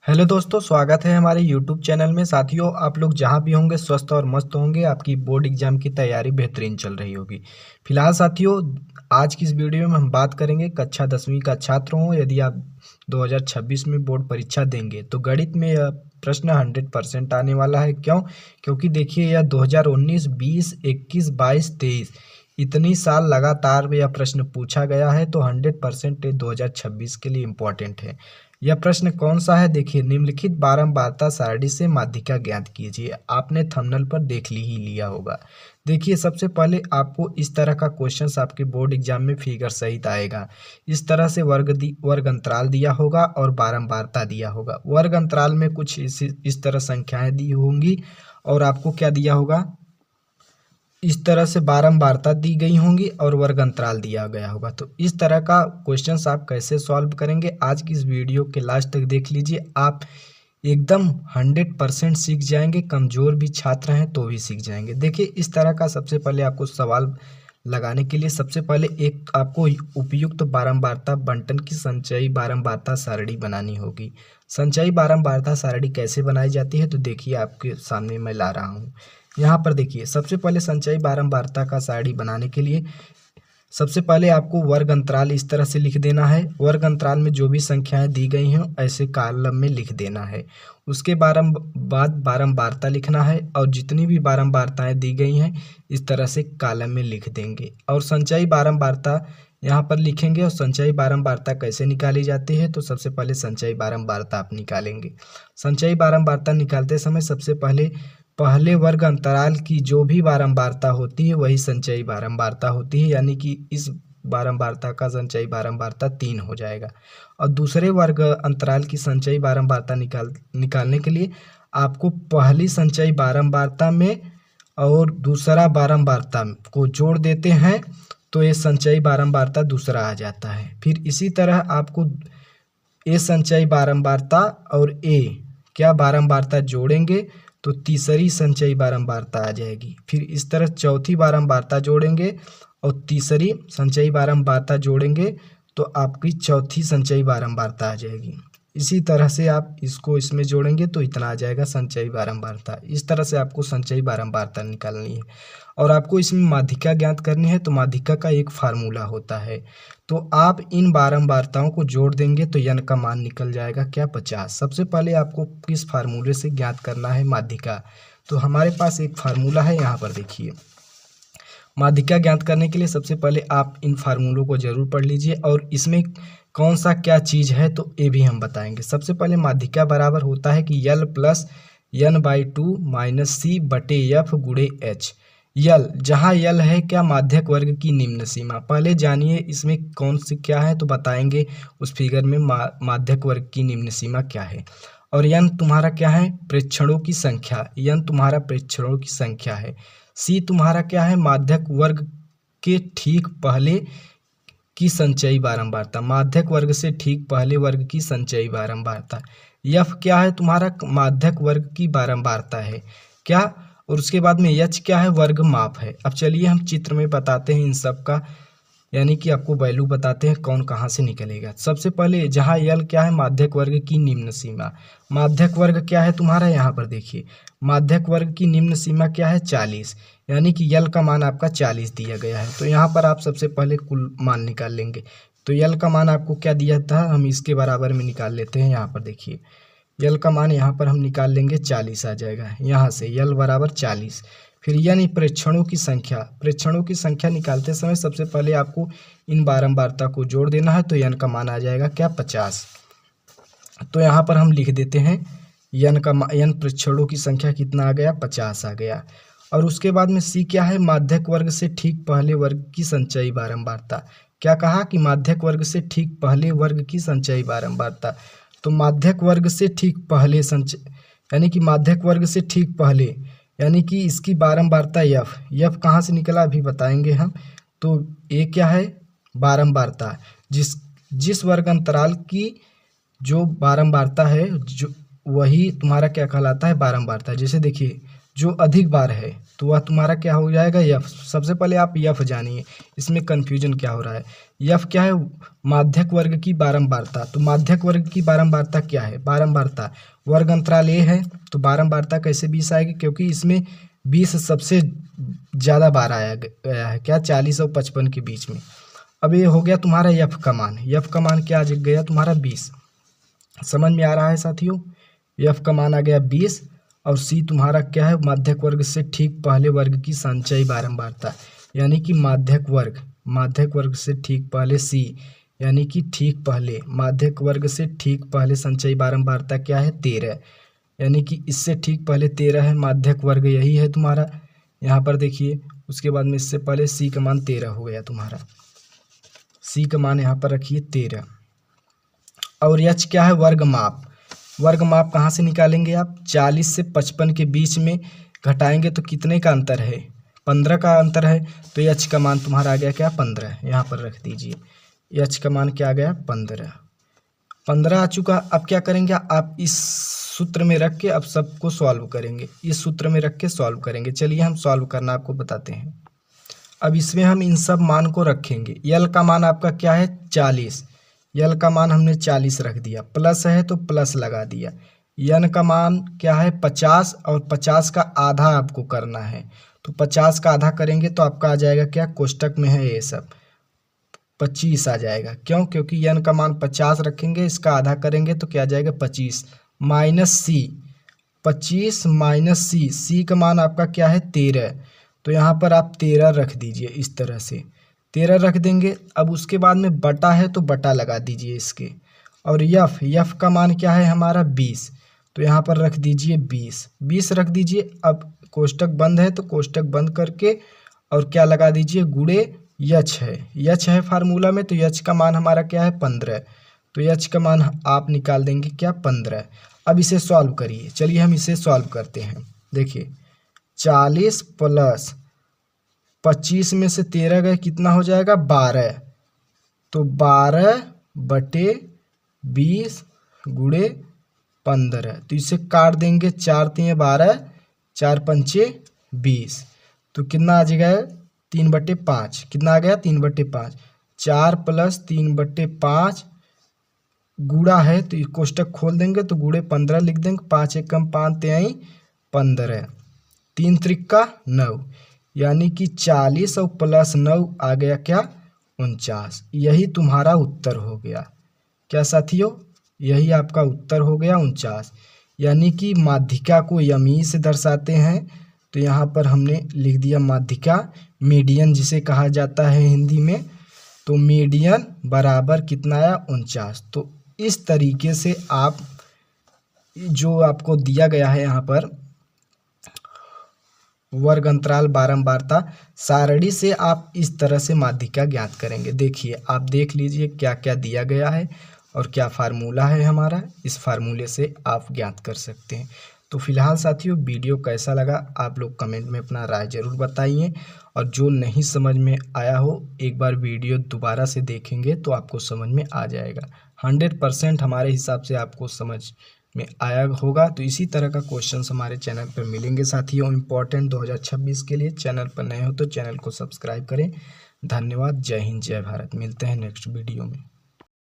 Hello दोस्तों, स्वागत है हमारे यूट्यूब चैनल में। साथियों, आप लोग जहां भी होंगे स्वस्थ और मस्त होंगे। आपकी बोर्ड एग्जाम की तैयारी बेहतरीन चल रही होगी। फिलहाल साथियों, आज की इस वीडियो में हम बात करेंगे कक्षा 10वीं का छात्र हो, यदि आप 2026 में बोर्ड परीक्षा देंगे तो गणित में यह प्रश्न 100% आने वाला है। क्यों? क्योंकि देखिए, यह 2019, 20, 21, 22, 23 इतनी साल लगातार यह प्रश्न पूछा गया है, तो 100% 2026 के लिए इम्पोर्टेंट है। यह प्रश्न कौन सा है? देखिए, निम्नलिखित बारंबारता सारणी से माध्यिका ज्ञात कीजिए। आपने थंबनेल पर देख ही लिया होगा। देखिए, सबसे पहले आपको इस तरह का क्वेश्चन आपके बोर्ड एग्जाम में फिगर सहित आएगा। इस तरह से वर्ग अंतराल दिया होगा और बारंबारता दिया होगा। वर्ग अंतराल में कुछ इस तरह संख्याएं दी होंगी और आपको क्या दिया होगा, इस तरह से बारंबारता दी गई होंगी और वर्ग अंतराल दिया गया होगा। तो इस तरह का क्वेश्चंस आप कैसे सॉल्व करेंगे, आज की इस वीडियो के लास्ट तक देख लीजिए। आप एकदम 100% सीख जाएंगे। कमज़ोर भी छात्र हैं तो भी सीख जाएंगे। देखिए, इस तरह का सबसे पहले आपको सवाल लगाने के लिए सबसे पहले एक आपको उपयुक्त बारंबारता बंटन की संचयी बारंबारता सारणी बनानी होगी। संचयी बारंबारता सारणी कैसे बनाई जाती है, तो देखिए आपके सामने मैं ला रहा हूँ। यहाँ पर देखिए, सबसे पहले संचयी बारंबारता का सारणी बनाने के लिए सबसे पहले आपको वर्ग अंतराल इस तरह से लिख देना है। वर्ग अंतराल में जो भी संख्याएं दी गई हैं ऐसे कॉलम में लिख देना है। उसके बाद बारंबारता लिखना है और जितनी भी बारंबारताएं दी गई हैं इस तरह से कॉलम में लिख देंगे और संचयी बारंबारता यहाँ पर लिखेंगे। और संचयी बारंबारता कैसे निकाली जाती है, तो सबसे पहले संचयी बारंबारता आप निकालेंगे। संचयी बारंबारता निकालते समय सबसे पहले वर्ग अंतराल की जो भी बारंबारता होती है वही संचयी बारंबारता होती है, यानी कि इस बारंबारता का संचयी बारंबारता 3 हो जाएगा। और दूसरे वर्ग अंतराल की संचयी बारंबारता निकालने के लिए आपको पहली संचयी बारंबारता में और दूसरा बारंबारता को जोड़ देते हैं तो ये संचयी बारंबारता दूसरा आ जाता है। फिर इसी तरह आपको ए संचयी बारंबारता और ए क्या बारंबारता जोड़ेंगे तो तीसरी संचयी बारंबारता आ जाएगी। फिर इस तरह चौथी बारंबारता जोड़ेंगे और तीसरी संचयी बारंबारता जोड़ेंगे तो आपकी चौथी संचयी बारंबारता आ जाएगी। इसी तरह से आप इसको इसमें जोड़ेंगे तो इतना आ जाएगा संचयी बारंबारता। इस तरह से आपको संचयी बारंबारता निकालनी है और आपको इसमें माध्यिका ज्ञात करनी है। तो माध्यिका का एक फार्मूला होता है, तो आप इन बारंबारताओं को जोड़ देंगे तो n का मान निकल जाएगा क्या, 50। सबसे पहले आपको किस फार्मूले से ज्ञात करना है माध्यिका, तो हमारे पास एक फार्मूला है। यहाँ पर देखिए, माध्यिका ज्ञात करने के लिए सबसे पहले आप इन फार्मूलों को जरूर पढ़ लीजिए और इसमें कौन सा क्या चीज़ है तो ये भी हम बताएंगे। सबसे पहले माध्यिका बराबर होता है कि यल प्लस n/2 माइनस सी बटे एफ गुणे एच। यल, जहाँ यल है क्या, माध्यक वर्ग की निम्न सीमा। पहले जानिए इसमें कौन सी क्या है तो बताएंगे उस फिगर में माध्यक वर्ग की निम्न सीमा क्या है। और n तुम्हारा क्या है, प्रेक्षणों की संख्या। n तुम्हारा प्रेक्षणों की संख्या है। सी तुम्हारा क्या है, माध्यक वर्ग के ठीक पहले की संचयी बारंबारता, माध्यक वर्ग से ठीक पहले वर्ग की संचयी बारंबारता। यफ क्या है, तुम्हारा माध्यक वर्ग की बारंबारता है क्या। और उसके बाद में यच क्या है, वर्ग माप है। अब चलिए हम चित्र में बताते हैं इन सब का, यानी कि आपको वैल्यू बताते हैं कौन कहाँ से निकलेगा। सबसे पहले जहाँ यल क्या है, माध्यक वर्ग की निम्न सीमा। माध्यक वर्ग क्या है तुम्हारा, यहाँ पर देखिए माध्यक वर्ग की निम्न सीमा क्या है, 40, यानी कि यल का मान आपका 40 दिया गया है। तो यहाँ पर आप सबसे पहले कुल मान निकाल लेंगे। तो यल का मान आपको क्या दिया था, हम इसके बराबर में निकाल लेते हैं। यहाँ पर देखिए यल का मान यहाँ पर हम निकाल लेंगे, 40 आ जाएगा। यहाँ से यल बराबर 40। फिर यानी प्रेक्षणों की संख्या, प्रेक्षणों की संख्या निकालते समय सबसे पहले आपको इन बारंबारता को जोड़ देना है तो n का मान आ जाएगा क्या, 50। तो यहाँ पर हम लिख देते हैं n प्रेक्षणों की संख्या कितना आ गया, 50 आ गया। और उसके बाद में सी क्या है, माध्यक वर्ग से ठीक पहले वर्ग की संचयी बारंबारता। क्या कहा कि माध्यक वर्ग से ठीक पहले वर्ग की संचयी बारंबारता। तो माध्यक वर्ग से ठीक पहले यानी कि माध्यक वर्ग से ठीक पहले, यानी कि इसकी बारंबारता यफ कहाँ से निकला अभी बताएंगे हम। तो ये क्या है, बारंबारता, जिस वर्ग अंतराल की जो बारंबारता है जो वही तुम्हारा क्या कहलाता है, बारंबारता। जैसे देखिए जो अधिक बार है तो वह तुम्हारा क्या हो जाएगा, यफ। सबसे पहले आप यफ जानिए, इसमें कन्फ्यूजन क्या हो रहा है। यफ क्या है, माध्यक वर्ग की बारंबारता। तो माध्यक वर्ग की बारंबारता क्या है, बारंबारता वर्ग अंतराल ए है, तो बारंबारता कैसे 20 आएगी, क्योंकि इसमें 20 सबसे ज़्यादा बार आया गया है, क्या 40 और 55 के बीच में। अब ये हो गया तुम्हारा यफ का मान, यफ का मान क्या आ गया तुम्हारा 20। समझ में आ रहा है साथियों, यफ का मान आ गया 20। और सी तुम्हारा क्या है, माध्यक वर्ग से ठीक पहले वर्ग की संचयी बारंबारता, यानी कि माध्यक वर्ग से ठीक पहले सी, यानी कि ठीक पहले माध्यक वर्ग से ठीक पहले संचयी बारंबारता क्या है 13, यानी कि इससे ठीक पहले 13 है, माध्यक वर्ग यही है तुम्हारा। यहाँ पर देखिए, उसके बाद में इससे पहले सी का मान 13 हो गया तुम्हारा, सी का मान यहाँ पर रखिए 13। और एच क्या है, वर्ग माप। वर्ग माप कहाँ से निकालेंगे आप, 40 से 55 के बीच में घटाएंगे तो कितने का अंतर है, 15 का अंतर है। तो एच का मान तुम्हारा आ गया क्या 15, यहाँ पर रख दीजिए। एच का मान क्या आ गया 15 आ चुका। अब क्या करेंगे आप, इस सूत्र में रख के अब सबको सॉल्व करेंगे, इस सूत्र में रख के सॉल्व करेंगे। चलिए हम सॉल्व करना आपको बताते हैं। अब इसमें हम इन सब मान को रखेंगे। यल का मान आपका क्या है 40, यल का मान हमने 40 रख दिया, प्लस है तो प्लस लगा दिया। यन का मान क्या है 50, और 50 का आधा आपको करना है, तो 50 का आधा करेंगे तो आपका आ जाएगा क्या, कोष्टक में है ये सब 25 आ जाएगा। क्यों, क्योंकि यन का मान 50 रखेंगे, इसका आधा करेंगे तो क्या आ जाएगा 25 माइनस सी, 25 माइनस सी, सी का मान आपका क्या है 13, तो यहाँ पर आप 13 रख दीजिए, इस तरह से 13 रख देंगे। अब उसके बाद में बटा है तो बटा लगा दीजिए इसके। और यफ का मान क्या है हमारा 20, तो यहाँ पर रख दीजिए 20 रख दीजिए। अब कोष्टक बंद है तो कोष्टक बंद करके और क्या लगा दीजिए, गुणे यच है फार्मूला में, तो यच का मान हमारा क्या है 15, तो यच का मान आप निकाल देंगे क्या 15। अब इसे सॉल्व करिए, चलिए हम इसे सॉल्व करते हैं। देखिए 40 प्लस 25 में से 13 गए, कितना हो जाएगा 12, तो 12/20 गुणे 15, तो इसे काट देंगे, 4 × 12, 4 × 5 20, तो कितना आ जाएगा 3/5, कितना आ गया 3/5। 4 + 3/5 गुणा है तो कोष्टक खोल देंगे तो गुणे 15 लिख देंगे, 5 × 1 = 5 × 15, 3 × 9, यानी कि 40 और प्लस 9 आ गया क्या 49। यही तुम्हारा उत्तर हो गया क्या साथियों, यही आपका उत्तर हो गया 49। यानी कि माध्यिका को यमी से दर्शाते हैं, तो यहाँ पर हमने लिख दिया माध्यिका, मीडियन जिसे कहा जाता है हिंदी में, तो मीडियन बराबर कितना आया 49। तो इस तरीके से आप जो आपको दिया गया है यहाँ पर वर्ग अंतराल बारंबारता सारणी से आप इस तरह से माध्यिका ज्ञात करेंगे। देखिए आप देख लीजिए क्या क्या दिया गया है और क्या फार्मूला है हमारा, इस फार्मूले से आप ज्ञात कर सकते हैं। तो फिलहाल साथियों वीडियो कैसा लगा आप लोग कमेंट में अपना राय ज़रूर बताइए, और जो नहीं समझ में आया हो एक बार वीडियो दोबारा से देखेंगे तो आपको समझ में आ जाएगा। 100% हमारे हिसाब से आपको समझ में आया होगा। तो इसी तरह का क्वेश्चंस हमारे चैनल पर मिलेंगे साथियों, इम्पोर्टेंट 2026 के लिए। चैनल पर नए हो तो चैनल को सब्सक्राइब करें। धन्यवाद, जय हिंद, जय भारत। मिलते हैं नेक्स्ट वीडियो में।